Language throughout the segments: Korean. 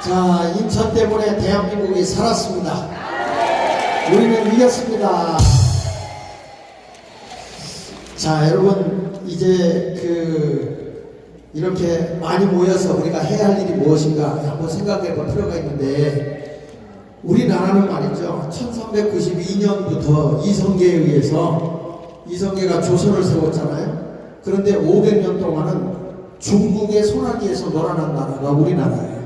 자, 인천 때문에 대한민국이 살았습니다. 우리는 이겼습니다. 자, 여러분, 이제 이렇게 많이 모여서 우리가 해야 할 일이 무엇인가 한번 생각해 볼 필요가 있는데, 우리나라는 말이죠, 1392년부터 이성계에 의해서 이성계가 조선을 세웠잖아요. 그런데 500년 동안은 중국의 손아귀에서 놀아난 나라가 우리나라예요.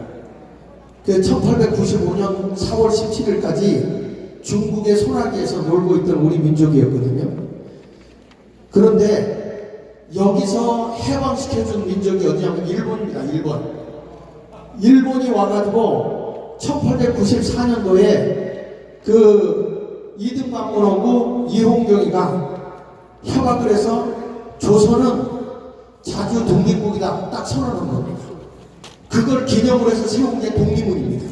1895년 4월 17일까지 중국의 손아귀에서 놀고 있던 우리 민족이었거든요. 그런데 여기서 해방시켜준 민족이 어디냐면 일본입니다. 일본이 와가지고 1894년도에 이등만문하고 이홍경이가 협약을 해서 조선은 자주 독립국이다 딱 선언한 겁니다. 그걸 기념으로 해서 세운 게 독립문입니다.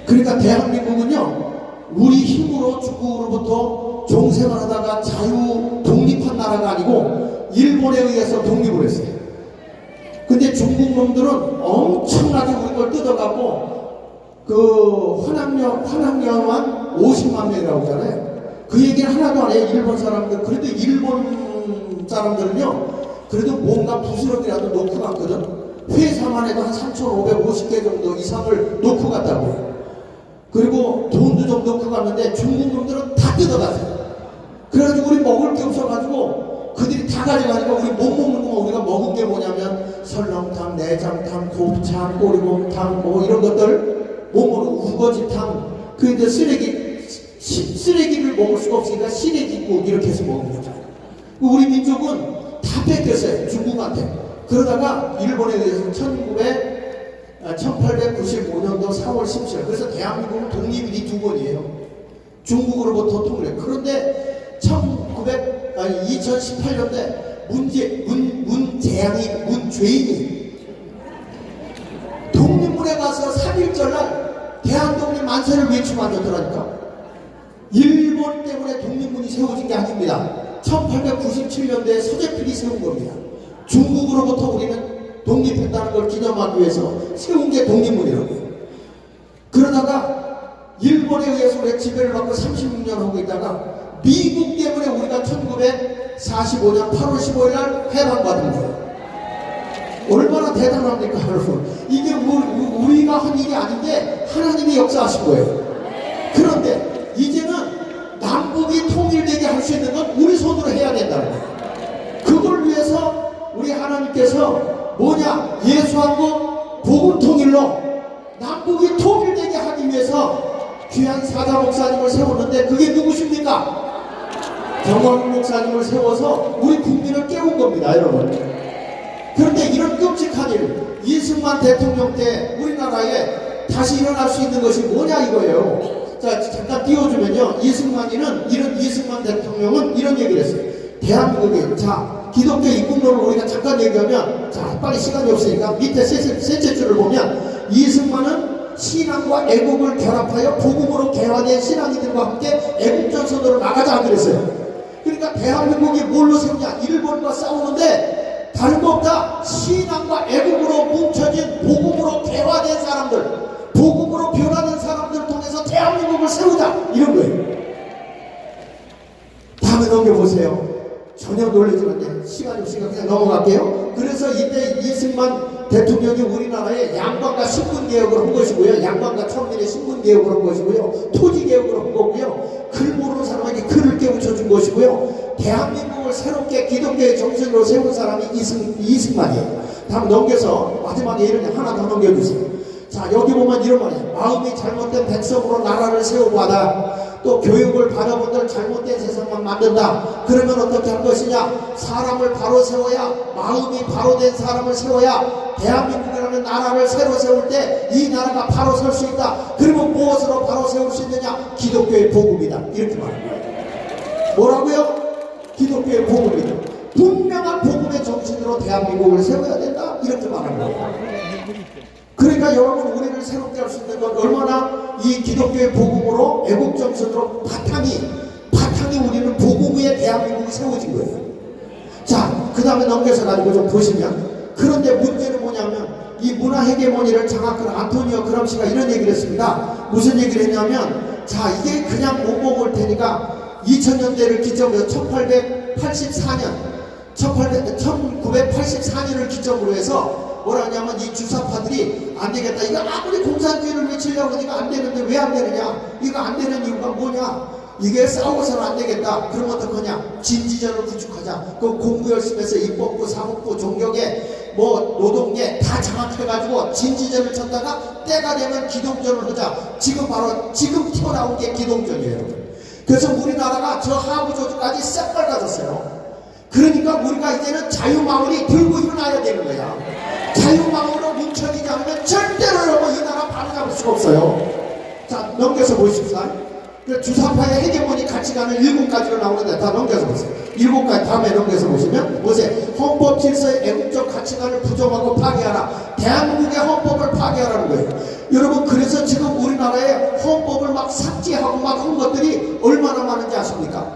그러니까 대한민국은요, 우리 힘으로 중국으로부터 종생을 하다가 자유 독립한 나라가 아니고 일본에 의해서 독립을 했어요. 근데 중국 놈들은 엄청나게 우리 걸 뜯어가고 환학령만 50만 명이라고 하잖아요. 그 얘기는 하나도 안 해요. 일본 사람들. 그래도 일본 사람들은요, 그래도 뭔가 부스러기라도 놓고 갔거든. 회사만 해도 한 3,550개 정도 이상을 놓고 갔다고요. 그리고 돈도 좀 놓고 갔는데 중국 놈들은 다 뜯어가세요. 그래가지고 우리 먹을 게 없어가지고 그들이 다 가져가니까 우리 못 먹는 거, 우리가 먹은 게 뭐냐면 설렁탕, 내장탕, 곱창, 꼬리곰탕 뭐 이런 것들 못 먹는 우거지탕, 이제 쓰레기를 먹을 수가 없으니까 시래기국 이렇게 해서 먹는 거죠. 우리 민족은 다 뺏겼어요, 중국한테. 그러다가 일본에 의해서 1895년도 4월 17일, 그래서 대한민국은 독립일이 두 번이에요. 중국으로부터 통일해. 그런데 2018년대 문재인이 독립문에 가서 3.1절날 대한독립 만세를 외치고 앉았더라니까. 일본 때문에 독립문이 세워진 게 아닙니다. 1897년도에 서재필이 세운 겁니다. 중국으로부터 우리는 독립했다는 걸 기념하기 위해서 세운 게 독립문이라고요. 그러다가 일본에 의해서 우리가 지배를 받고 36년 하고 있다가 미국 때문에 우리가 1945년 8월 15일 날 해방받은 거예요. 얼마나 대단합니까, 여러분? 이게 우리가 한 일이 아닌데 하나님이 역사하신 거예요. 그런데 이제는 남북이 통일되게 할 수 있는 건 우리 손으로 해야 된다는 거예요. 그걸 위해서 우리 하나님께서 뭐냐? 예수하고 복음 통일로 남북이 통일되게 하기 위해서 귀한 사자 목사님을 세웠는데, 그게 누구십니까? 정원 목사님을 세워서 우리 국민을 깨운 겁니다, 여러분. 그런데 이런 끔찍한 일, 이승만 대통령 때 우리나라에 다시 일어날 수 있는 것이 뭐냐 이거예요. 자, 잠깐 띄워주면요, 이승만 대통령은 이런 얘기를 했어요. 대한민국이, 기독교 입국론을 우리가 잠깐 얘기하면, 빨리 시간이 없으니까 밑에 셋째 줄을 보면, 이승만은 신앙과 애국을 결합하여 복음으로 개화된 신앙인들과 함께 애국전선으로 나가자 그랬어요. 그러니까 대한민국이 뭘로 세우냐? 일본과 싸우는데 다른 거 없다. 신앙과 애국으로 뭉쳐진 복음으로 개화된 사람들, 복음으로 변화된 사람들을 통해서 대한민국을 세우자, 이런 거예요. 다음에 넘겨보세요. 전혀 놀라지 않네. 시간이 없으니까 그냥 넘어갈게요. 그래서 이때 이승만 대통령이 우리나라에 양반과 신분개혁을 한 것이고요. 양반과 천민의 신분개혁을 한 것이고요. 토지개혁을 한 거고요. 글 모르는 사람에게 글을 깨우쳐 준 것이고요. 대한민국을 새롭게 기독교의 정신으로 세운 사람이 이승만이에요. 다음 넘겨서 마지막에 이런 하나 더 넘겨주세요. 자, 여기 보면 이런 말이에요. 마음이 잘못된 백성으로 나라를 세우고하다. 또 교육을 받아본들 잘못된 세상만 만든다. 그러면 어떻게 할 것이냐? 사람을 바로 세워야, 마음이 바로 된 사람을 세워야 대한민국이라는 나라를 새로 세울 때 이 나라가 바로 설 수 있다. 그러면 무엇으로 바로 세울 수 있느냐? 기독교의 복음이다. 이렇게 말합니다. 뭐라고요? 기독교의 복음이다. 분명한 복음의 정신으로 대한민국을 세워야 된다. 이렇게 말하는 거예요. 그러니까 여러분, 우리를 새롭게 할 수 있는 건 얼마나 이 기독교의 복음으로 애국정신으로 바탕이 우리는 복음 위에 대한민국이 세워진 거예요. 자, 그 다음에 넘겨서 가지고 좀 보시면, 그런데 문제는 뭐냐면 이 문화 헤게모니를 장악한 안토니오 그람시가 이런 얘기를 했습니다. 무슨 얘기를 했냐면, 자, 이게 그냥 못 먹을 테니까 2000년대를 기점으로 1984년을 기점으로 해서 뭐라 하냐면, 이 주사파들이 안 되겠다. 이거 아무리 공산주의를 외치려고 하니까 안 되는데 왜 안 되느냐? 이거 안 되는 이유가 뭐냐? 이게 싸워서는 안 되겠다. 그럼 어떡하냐? 진지전을 구축하자. 그 공부 열심히 해서 입법부, 사법부, 종교계, 노동계 다 장악해가지고 진지전을 쳤다가 때가 되면 기동전을 하자. 지금 튀어나온 게 기동전이에요. 그래서 우리나라가 저 하부 조직까지 싹 밟아졌어요. 그러니까 우리가 이제는 자유마을이 들고 일어나야 되는 거야. 자유마을로 뭉쳐지지 않으면 절대로 이 나라 바로잡을 수가 없어요. 자, 넘겨서 보십시오. 주사파의 헤게모니 가치관은 7가지로 나오는데 다 넘겨서 보세요. 7가지 다음에 넘겨서 보시면 보세요. 헌법 질서의 애국적 가치관을 부정하고 파괴하라. 대한민국의 헌법을 파괴하라는 거예요. 여러분, 그래서 지금 우리나라의 헌법을 막 삭제하고 막 한 것들이 얼마나 많은지 아십니까?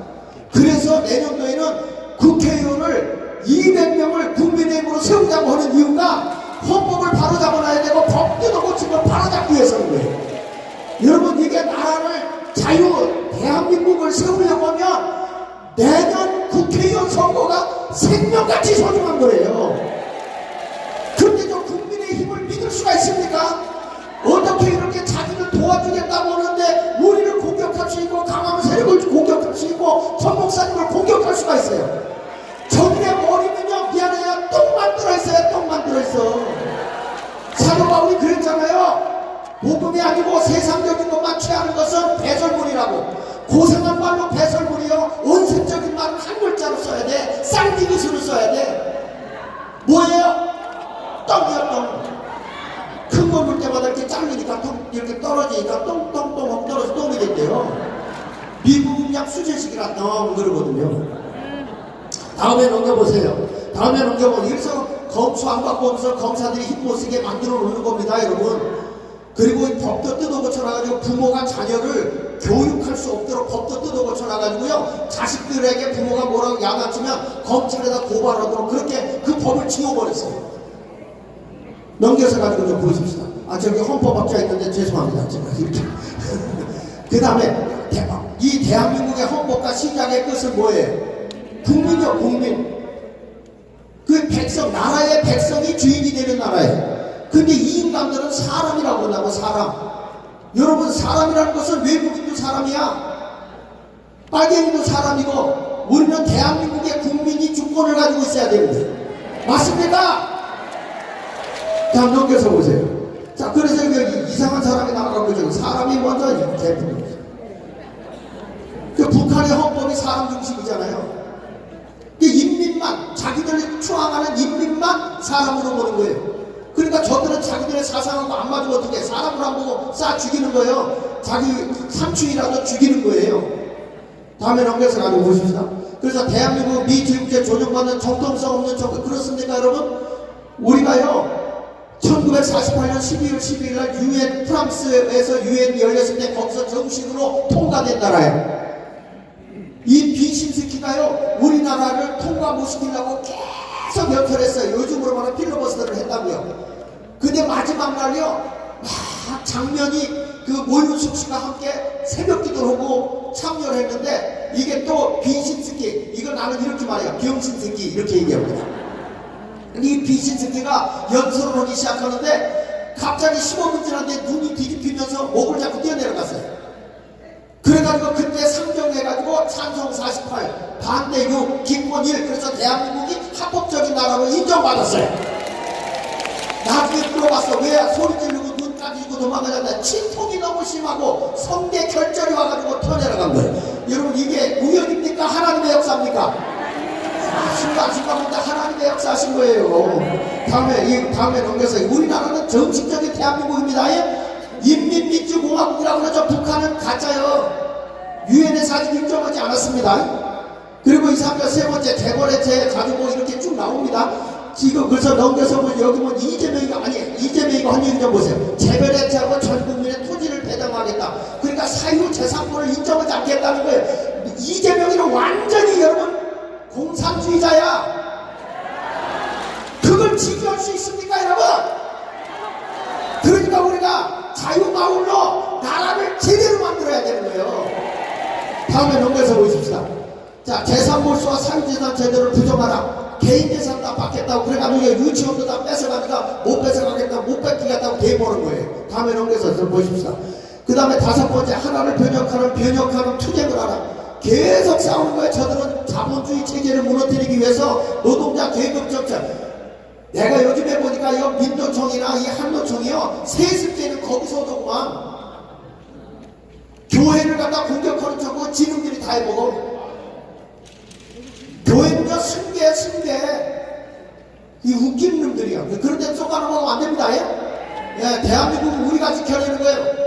그래서 내년도에는 국회의원을 200명을 국민의힘으로 세우자고 하는 이유가 헌법을 바로잡아놔야 되고 법 뜯어고친 걸 바로잡기 위해서인 거예요. 여러분, 이게 나라를 대한민국을 세우려고 하면 내년 국회의원 선거가 생명같이 소중한 거예요. 그런데 저 국민의 힘을 믿을 수가 있습니까? 어떻게 이렇게 자기를 도와주겠다고 하는데 우리를 공격할 수 있고 강화문 세력을 공격할 수 있고 전 목사님을 공격할 수가 있어요. 저들의 머리는요, 미안해요, 똥만 들어있어요. 똥만 들어있어. 사도 바울이 그랬잖아요. 복음이 아니고 세상적인 것만 취하는 것은 배설물이라고. 고상한 말로 배설물이요, 원색적인 말은 한 글자로 써야 돼. 쌍디귿으로 써야 돼. 뭐예요? 똥이요, 똥. 큰 거 물 때마다 이렇게 자르니까 이렇게 떨어지니까 똥똥똥 하면 떨어져 똥이 됐대요. 미국은 약 수제식이라 똥 그러거든요. 다음에 넘겨보세요. 그래서 검수 안 받고 오면서 검사들이 힘 못 쓰게 만들어 놓는 겁니다, 여러분. 그리고 이 법도 뜯어고쳐놔가지고 부모가 자녀를 교육할 수 없도록 법도 뜯어고쳐놔가지고요, 자식들에게 부모가 뭐라고 야단치면 검찰에다 고발하도록 그렇게 그 법을 지워버렸어요. 넘겨서 가지고 좀 보십시다. 저기 헌법학자 있는데 죄송합니다. 제가 이렇게. 그 다음에 이 대한민국의 헌법과 시작의 끝은 뭐예요? 국민이요, 국민. 그 백성, 나라의 백성이 주인이 되는 나라예요. 근데 이 인간들은 사람이라고 한다고, 사람. 여러분, 사람이라는 것은 외국인도 사람이야. 빨갱이도 사람이고, 우리는 대한민국의 국민이 주권을 가지고 있어야 됩니다. 맞습니까? 다음 넘겨서 보세요. 자, 그래서 여기 이상한 사람이 나와가지고 저기 사람이 먼저 대표입니다. 그 북한의 헌법이 사람 중심이잖아요. 인민만, 자기들이 추앙하는 인민만 사람으로 보는 거예요. 그러니까 저들은 자기들의 사상하고 안 맞으면 어떻게 해? 사람으로 안 보고 싹 죽이는 거예요. 자기 삼촌이라도 죽이는 거예요. 다음에 넘겨서 가지고 보십시다. 그래서 대한민국 미주육제 조정받는 정통성 없는 정권, 그렇습니까 여러분? 우리가요 1948년 12월 12일 날 UN, 프랑스에서 유엔이 열렸을 때 거기서 정식으로 통과된 나라예요. 이 비신스키가요 우리나라를 통과 못 시키려고 계속 연설했어요. 요즘으로 말하면 필러버스터를 했다고요. 근데 마지막 날요 막 장면이 그 모윤숙 씨가 함께 새벽 기도를 하고 참여를 했는데, 이게 또 비신스키, 이거 나는 이렇게 말해요, 병신스키 이렇게 얘기합니다. 이 비신스키가 연설을 하기 시작하는데 갑자기 15분 지났는데 눈이 뒤집히면서 목을 잡고 뛰어내려갔어요. 그래가지고 그때 상정해가지고 찬성 48, 반대 6, 기권 1, 그래서 대한민국이 합법적인 나라로 인정받았어요. 나중에 물어봤어. 왜 소리 지르고 눈 까지고 도망가졌나? 치통이 너무 심하고 성대 결절이 와가지고 터내려간 거예요. 여러분, 이게 우연입니까? 하나님의 역사입니까? 순간순간마다 하나님의 역사하신 거예요. 다음에 넘겨서, 우리나라는 정식적인 대한민국입니다. 인민민주공화국이라고 그러죠. 북한은 가짜요. 유엔에서 아직 인정하지 않았습니다. 그리고 이 사람들 세 번째 재벌의체 가지고 이렇게 쭉 나옵니다. 지금 그래서 넘겨서 보면 여기 뭐 이재명이가 한 얘기 좀 보세요. 재벌의체하고 전 국민의 토지를 배당하겠다. 그러니까 사유 재산권을 인정하지 않겠다는 거예요. 이재명이는 완전히 여러분 공산주의자야. 그걸 지지할 수 있습니까 여러분? 아울러 나라를 제대로 만들어야 되는 거예요. 다음에 넘겨서 보십시다. 자, 재산몰수와 사유재산 제도를 부정하라. 개인재산 다 받겠다고 그래가지고 유치원도 다 뺏어가니까 못 뺏어가겠다고 못 뺏기겠다고 대보는 거예요. 다음에 넘겨서 보십시다. 그 다음에 다섯 번째, 하나를 변혁하는 투쟁을 하라. 계속 싸우는 거예요. 저들은 자본주의 체제를 무너뜨리기 위해서 노동자 계급 정책. 내가 요즘에 보니까 이 민노총이나 이 한노총이요, 세습제는 거기서도 그만 교회를 갖다 공격하는 척하고 지능들이 다 해보고, 교회는요 승계 이 웃기는 놈들이야. 그런 데 쏘가는 안 됩니다. 예, 대한민국은 우리가 지켜내는 거예요.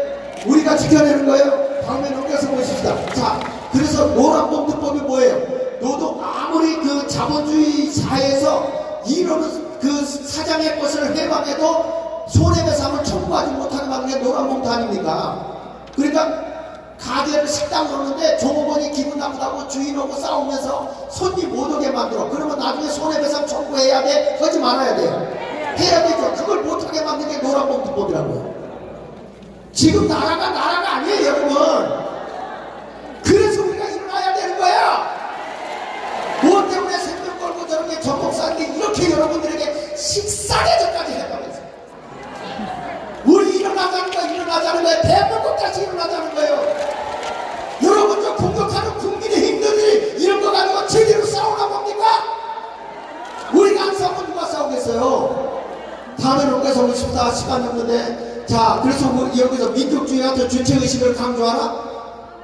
우리가 지켜내는 거예요. 다음에 넘겨서 보십시다. 자, 그래서 노란봉투법이 뭐예요? 노동, 아무리 그 자본주의 사회에서 이러는 그 사장의 것을 해방해도 손해배상을 청구하지 못하는 게 노란봉투 아닙니까? 그러니까 가게를 식당으로 오는데 종업원이 기분 나쁘다고 주인하고 싸우면서 손님 못 오게 만들어. 그러면 나중에 손해배상 청구해야 돼? 하지 말아야 돼요? 해야 되죠. 그걸 못하게 만든 게 노란봉투법이라고요. 지금 나라가 아니에요, 여러분. 그래서 우리가 일어나야 되는 거야. 무엇 때문에 생명 걸고 저렇게 전복사는데 이렇게 여러분들에게 식사대접까지 해버렸어. 우리 일어나자는 거예요. 대한민국 다시 일어나자는 거예요. 여러분, 저 공격하는 국민의힘들이 이런 거 가지고 제대로 싸우나 봅니까? 우리가 안 싸우면 누가 싸우겠어요? 다음에 넘겨서 오십시다. 시간이 없는데. 자, 그래서 여기서 민족주의 같은 주체의식을 강조하나?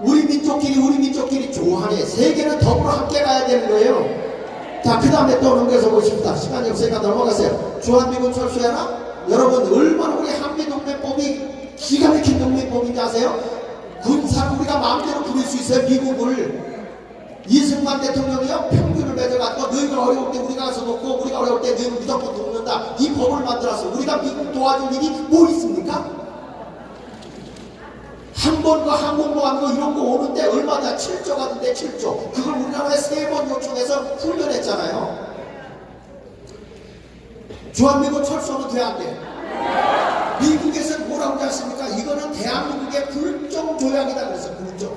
우리 민족끼리 좋아하네. 세계는 더불어 함께 가야 되는 거예요. 자, 그 다음에 또 넘겨서 보십시다. 시간이 없으니까 넘어가세요. 주한미군 철수해라? 여러분, 얼마나 우리 한미동맹법이 기가 막힌 동맹법인지 아세요? 군사를 우리가 마음대로 부릴 수 있어요. 미국을. 이승만 대통령이요, 평균을 맺어가지고 너희가 어려울 때 우리가 가서 돕고 우리가 어려울 때 너희는 무조건 돕는다, 이 법을 만들어서 우리가 미국 도와줄 일이 뭐 있습니까? 한 번 그 항공모함 이런 거 오는데 얼마냐? 7조 가는데 7조. 그걸 우리나라에 3번 요청해서 훈련했잖아요. 주한미군 철수는 돼 안 돼? 미국에서는 뭐라고 하지 않습니까? 이거는 대한민국의 불정조약이다 그랬어. 불정.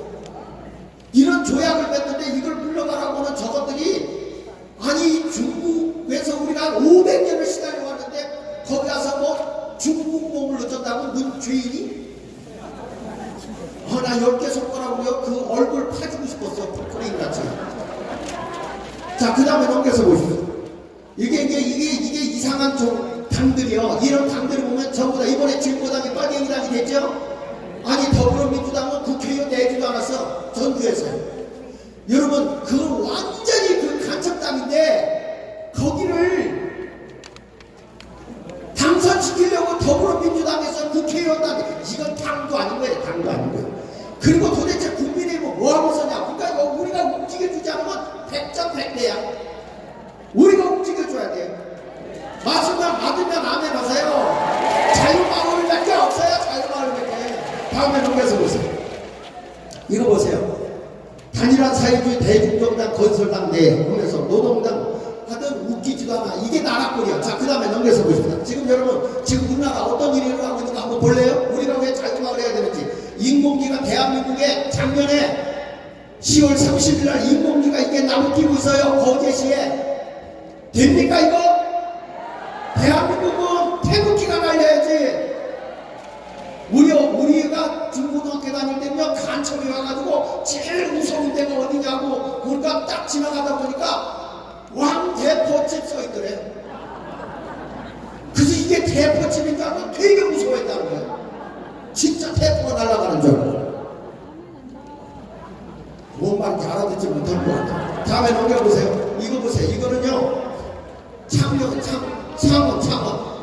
이런 조약을 맺는데 이걸 물러가라고 하는 저것들이, 아니 중국에서 우리가 500년을 시달려왔는데 거기 가서 뭐 중국 몸을 어쩐다고 문주인이? 나 10개 손가락으로요 그 얼굴 파주고 싶었어. 포크레인같이. 자, 그 다음에 넘겨서 보십시오. 이게 이상한 좀 당들이요. 이런 당들을 보면 전부 다 이번에 진보당이 빨갱이당이 됐죠? 아니, 더불어민주당은 국회의원 내지도 않았어. 전두에서요. 여러분, 그 완전히 그 간첩당인데 거기를 당선시키려고 더불어민주당에서 국회의원 당이, 이건 당도 아닌 거예요. 당도 아닌 거예요. 그리고 도대체 국민의힘은 뭐하고 서냐? 그러니까 우리가 움직여주지 않으면 100점100대야. 우리가 움직여줘야 돼요. 맞으면 아멘 하세요. 자유마을 몇 개 없어요. 자유마을 몇 개. 다음에 넘겨서 보세요. 이거 보세요. 단일한 사회주의 대중정당 건설당 내 하면서 노동당 하든 웃기지도 않아. 이게 나라꼴이야. 자, 그 다음에 넘겨서 보십시다. 지금 여러분, 지금 우리나라 어떤 일이 일어나고 있는가 한번 볼래요? 우리가 왜 자유마을 해야 되는지. 인공기가 대한민국에 작년에 10월 30일 날 인공기가 이게 나무 끼고 있어요. 거제시에. 됩니까 이거? 대한민국은 태극기가 날려야지. 우리가 중고등학교 다닐 때면 간첩이 와가지고 제일 무서운 데가 어디냐고 우리가 딱 지나가다 보니까 왕대포집 써있더래. 그래서 이게 대포집인 줄 알고 되게 무서워했다는 거야. 진짜 대포가 날아가는 줄 알고. 뭔 말인지 알아듣지 못한 것 같아. 다음에 넘겨보세요. 이거 보세요. 이거는요,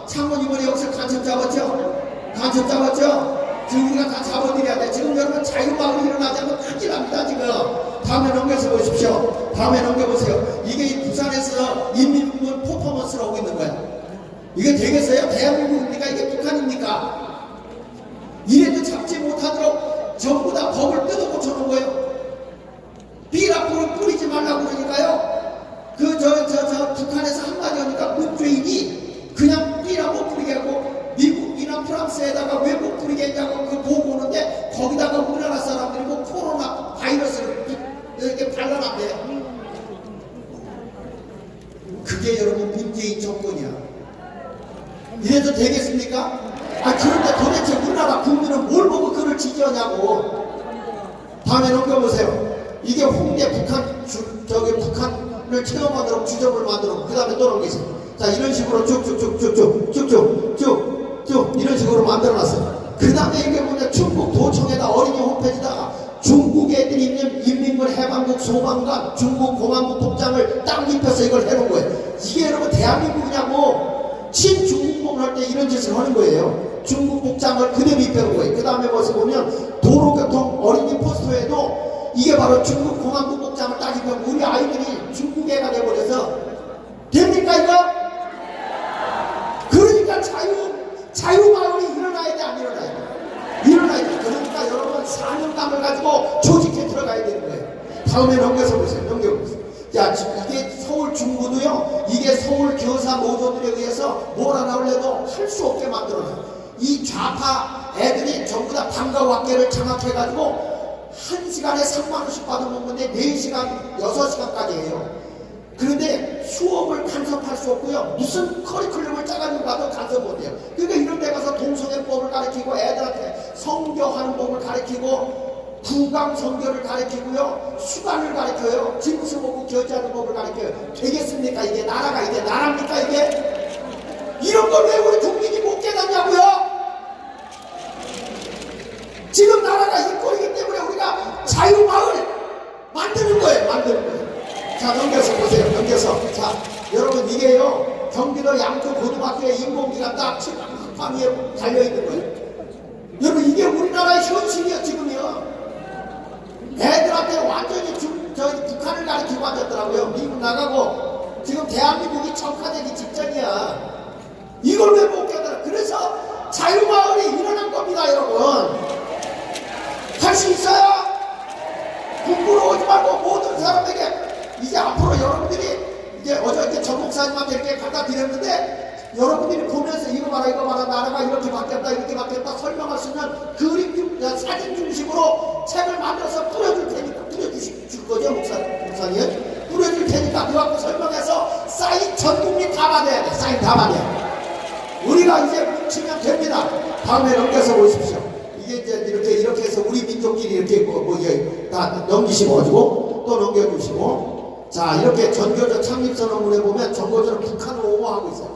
창원 이번에 여기서 간첩 잡았죠? 지금 우리가 다 잡아드려야 돼. 지금 여러분 자유마을이 일어나자면 큰일 납니다 지금. 다음에 넘겨서 보십시오. 다음에 넘겨보세요. 이게 부산에서 인민군 퍼포먼스를 하고 있는 거야. 이게 되겠어요? 대한민국입니까? 이게 북한입니까? 이래도 잡지 못하도록 전부 다 법을 뜯어 고쳐놓은 거예요. 비라프를 뿌리지 말라고 그러니까요. 북한에서 한마디 하니까 문주인이 그냥 삐라고 뿌리게 하고 미국이나 프랑스에다가 외국 뿌리게 됐냐고 그 보고 오는데 거기다가 우리나라 사람들이 뭐 코로나 바이러스를 이렇게 발라놨대. 그게 여러분 문재인 정권이야. 이래도 되겠습니까? 그런데 도대체 우리나라 국민은 뭘 보고 그를 지지하냐고. 다음에 넘겨보세요. 이게 홍대 북한을 체험하도록 주점을 만들어 그 다음에 또 넘기세요. 자, 이런 식으로 쭉쭉쭉쭉쭉쭉쭉쭉 이런 식으로 만들어놨어요. 그 다음에 이게 뭐냐, 중국 도청에다 어린이 홈페이지다가 중국 애들이 있는 인민군 해방국 소방관 중국 공안부 복장을 딱 입혀서 이걸 해놓은 거예요. 이게 여러분 대한민국이냐고. 친중국몽을 할 때 이런 짓을 하는 거예요. 중국 복장을 그대로 입혀놓은 거예요. 그 다음에 뭐서 보면 도로교통 어린이 포스터에도 이게 바로 중국 공안부 복장을 딱 입혀놓은 우리 아이들이 중국 애가 돼버려서 됩니까 이거? 그러니까 자유마을이 일어나야 돼, 안 일어나야 돼? 일어나야 돼. 그러니까 여러분 사명감을 가지고 조직에 들어가야 되는 거예요. 다음에 넘겨서 보세요. 넘겨보세요. 자, 이게 서울 중부도요, 이게 서울 교사 노조들에 의해서 뭘 하나 올려도 할 수 없게 만들어놔요. 이 좌파 애들이 전부 다 방과학계를 장악해가지고 1시간에 3만원씩 받아먹는데 4시간, 6시간까지 해요. 그런데 수업을 간섭할 수 없고요. 무슨 커리큘럼을 짜가지고 가도 간섭 못해요. 그러니까 이런 데 가서 동성애법을 가르치고 애들한테 성교하는 법을 가르치고 구강 성교를 가르치고요. 수간을 가르쳐요. 짐승보고 교제하는 법을 가르쳐요. 되겠습니까? 이게 나라가 이게 나라입니까 이게? 이런 걸 왜 우리 국민이 못 깨닫냐고요? 지금 나라가 이 꼴이기 때문에 우리가 자유마을 만드는 거예요. 만드는 거예요. 자, 넘겨서 보세요. 넘겨서. 자, 여러분 이게요, 경기도 양쪽 고등학교에 인공기가 딱 방 위에 달려있는 거예요. 여러분 이게 우리나라의 현실이요 지금이요. 애들한테 완전히 저희 북한을 가르치고 앉았더라고요. 미국 나가고 지금 대한민국이 적화되기 직전이야. 이걸 왜 못 깨달아? 그래서 자유마을이 일어난 겁니다 여러분. 할 수 있어요? 국부로 오지 말고 모든 사람에게 이제 앞으로 여러분들이 이제 어저께 전 목사님한테 이렇게 갖다 드렸는데 여러분들이 보면서 이거 봐라 나라가 이렇게 바뀌었다 설명할 수 있는 그림 사진 중심으로 책을 만들어서 뿌려줄 테니까 뿌려줄 거죠 목사님 뿌려줄 테니까 그거 갖고 설명해서 사인 전 국민 다 받아야 돼. 사인 다 받아야 돼. 우리가 이제 뭉치면 됩니다. 다음에 넘겨서 보십시오. 이게 이제 이렇게 해서 우리 민족끼리 이렇게 다 넘기시고 가지고 또 넘겨주시고. 자, 이렇게 전교조 창립선언문에 보면 전교조는 북한을 옹호하고 있어요.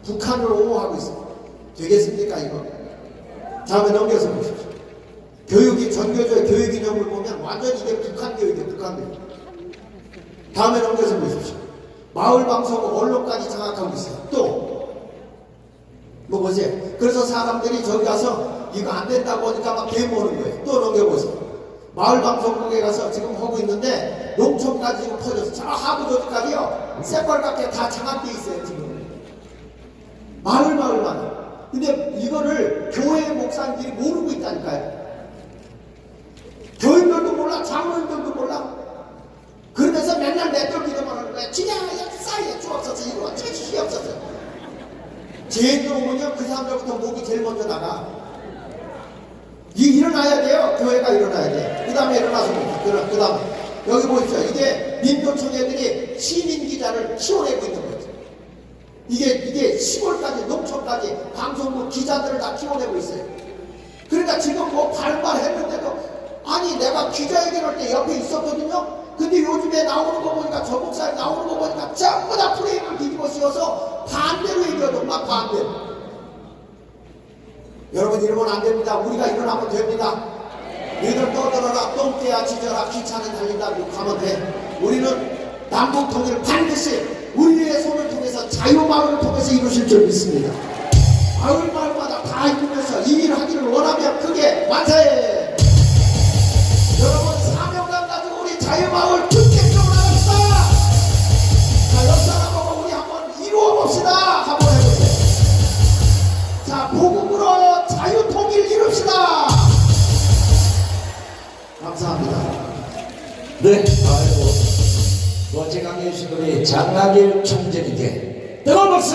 북한을 옹호하고 있어요. 되겠습니까 이거? 다음에 넘겨서 보십시오. 교육이 전교조의 교육이념을 보면 완전히 이게 북한 교육이에요. 북한 교육. 다음에 넘겨서 보십시오. 마을방송 언론까지 장악하고 있어요. 또 뭐 보세요. 그래서 사람들이 저기 가서 이거 안 된다고 하니까 막 데모하는 거예요. 또 넘겨보세요. 마을방송국에 가서 지금 하고 있는데 농촌까지 지금 퍼져서 저 하부 조직까지요 새빨갛게 다 장악돼 있어요 지금. 마을마다. 근데 이거를 교회 목사님들이 모르고 있다니까요. 교인들도 몰라, 장로님들도 몰라. 그러면서 맨날 내떨기도만 하는 거야. 지냐 사이에 주 없어서 이거 책이 없어서. 제일 오면 그 사람들부터 목이 제일 먼저 나가. 일어나야 돼요. 교회가 일어나야 돼. 그 다음에 일어나서 그 다음에 여기 보십시오. 이게 민노총 애들이 시민기자를 키워내고 있는 거죠. 이게 시골까지 농촌까지 방송국 기자들을 다 키워내고 있어요. 그러니까 지금 뭐 발발했는데도 아니 내가 기자회견 할 때 옆에 있었거든요. 근데 요즘에 나오는 거 보니까 저 목사님 나오는 거 보니까 전부 다 프레임을 뒤집어 씌워서 반대로 얘기하죠. 막 반대로. 여러분 이러면 안 됩니다. 우리가 일어나면 됩니다. 너희들 떠들어라 똥개야 짖어라 기차는 달린다 욕하면 돼. 우리는 남북 통일을 반드시 우리의 손을 통해서 자유마을을 통해서 이루실 줄 믿습니다. 마을마다 다 이루면서 이 일을 하기를 원하면 크게 만세. 여러분 사명감 가지고 우리 자유마을 특별적으로 나갑시다. 자, 옆 사람하고 우리 한번 이루어봅시다. 한번 해보세요. 자, 복음으로 자유통일 이룹시다. 감사합니다. 네, 아이고 멋진 강의 주신 우리 장학일 총재님께 뜨거운 박수를